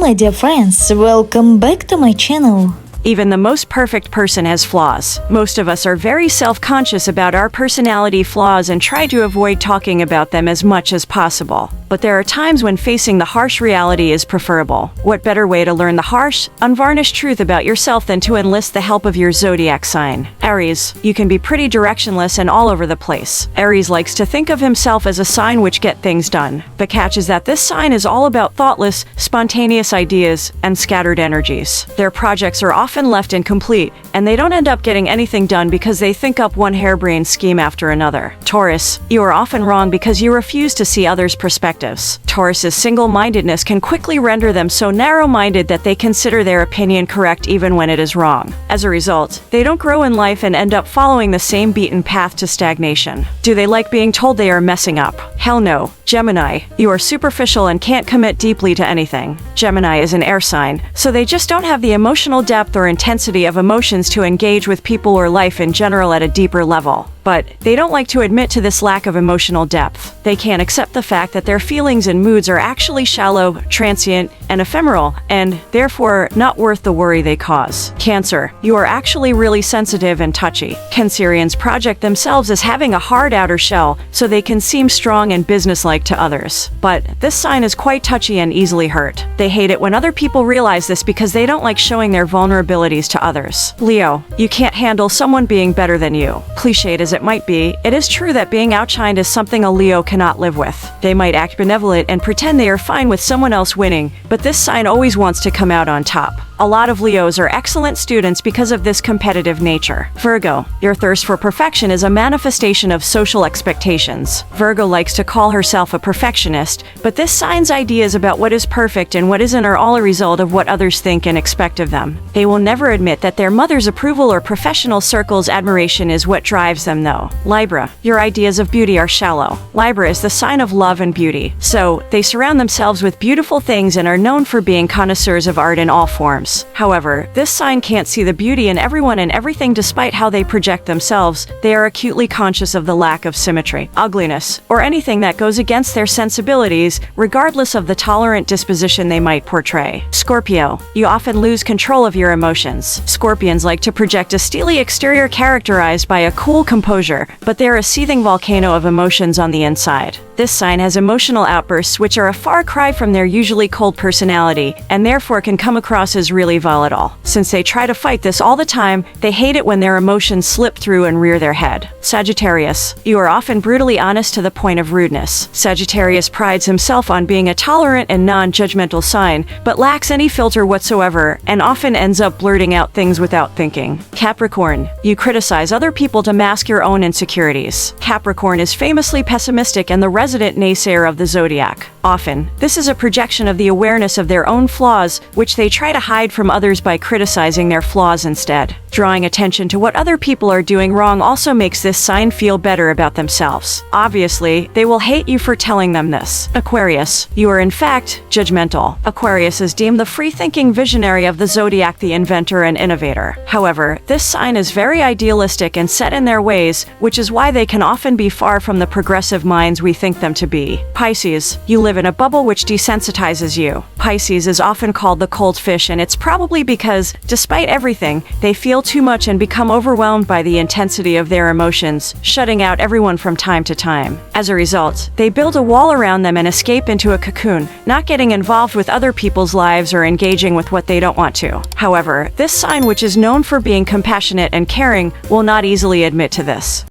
my dear friends, welcome back to my channel. Even the most perfect person has flaws. Most of us are very self-conscious about our personality flaws and try to avoid talking about them as much as possible. But there are times when facing the harsh reality is preferable. What better way to learn the harsh, unvarnished truth about yourself than to enlist the help of your zodiac sign? Aries, you can be pretty directionless and all over the place. Aries likes to think of himself as a sign which get things done. The catch is that this sign is all about thoughtless, spontaneous ideas and scattered energies. Their projects are often left incomplete, and they don't end up getting anything done because they think up one harebrained scheme after another. Taurus, you are often wrong because you refuse to see others' perspectives. Taurus's single-mindedness can quickly render them so narrow-minded that they consider their opinion correct even when it is wrong. As a result, they don't grow in life and end up following the same beaten path to stagnation. Do they like being told they are messing up? Hell no. Gemini, you are superficial and can't commit deeply to anything. Gemini is an air sign, so they just don't have the emotional depth or intensity of emotions to engage with people or life in general at a deeper level. But they don't like to admit to this lack of emotional depth. They can't accept the fact that their feelings and moods are actually shallow, transient, and ephemeral, and therefore not worth the worry they cause. Cancer, you are actually really sensitive and touchy. Cancerians project themselves as having a hard outer shell, so they can seem strong and businesslike to others. But this sign is quite touchy and easily hurt. They hate it when other people realize this because they don't like showing their vulnerabilities to others. Leo, you can't handle someone being better than you. Cliched as it might be, it is true that being outshined is something a Leo cannot live with. They might act benevolent and pretend they are fine with someone else winning, but this sign always wants to come out on top. A lot of Leos are excellent students because of this competitive nature. Virgo, your thirst for perfection is a manifestation of social expectations. Virgo likes to call herself a perfectionist, but this sign's ideas about what is perfect and what isn't are all a result of what others think and expect of them. They will never admit that their mother's approval or professional circle's admiration is what drives them though. Libra, your ideas of beauty are shallow. Libra is the sign of love and beauty, so they surround themselves with beautiful things and are known for being connoisseurs of art in all forms. However, this sign can't see the beauty in everyone and everything despite how they project themselves. They are acutely conscious of the lack of symmetry, ugliness, or anything that goes against their sensibilities, regardless of the tolerant disposition they might portray. Scorpio, you often lose control of your emotions. Scorpions like to project a steely exterior characterized by a cool composure, but they're a seething volcano of emotions on the inside. This sign has emotional outbursts which are a far cry from their usually cold personality, and therefore can come across as really volatile. Since they try to fight this all the time, they hate it when their emotions slip through and rear their head. Sagittarius, you are often brutally honest to the point of rudeness. Sagittarius prides himself on being a tolerant and non-judgmental sign, but lacks any filter whatsoever, and often ends up blurting out things without thinking. Capricorn, you criticize other people to mask your own insecurities. Capricorn is famously pessimistic and the resident naysayer of the zodiac. Often, this is a projection of the awareness of their own flaws, which they try to hide from others by criticizing their flaws instead. Drawing attention to what other people are doing wrong also makes this sign feel better about themselves. Obviously, they will hate you for telling them this. Aquarius, you are in fact judgmental. Aquarius is deemed the free-thinking visionary of the zodiac, the inventor and innovator. However, this sign is very idealistic and set in their ways, which is why they can often be far from the progressive minds we think them to be. Pisces, you live in a bubble which desensitizes you. Pisces is often called the cold fish, and it's probably because, despite everything, they feel too much and become overwhelmed by the intensity of their emotions, shutting out everyone from time to time. As a result, they build a wall around them and escape into a cocoon, not getting involved with other people's lives or engaging with what they don't want to. However, this sign, which is known for being compassionate and caring, will not easily admit to this.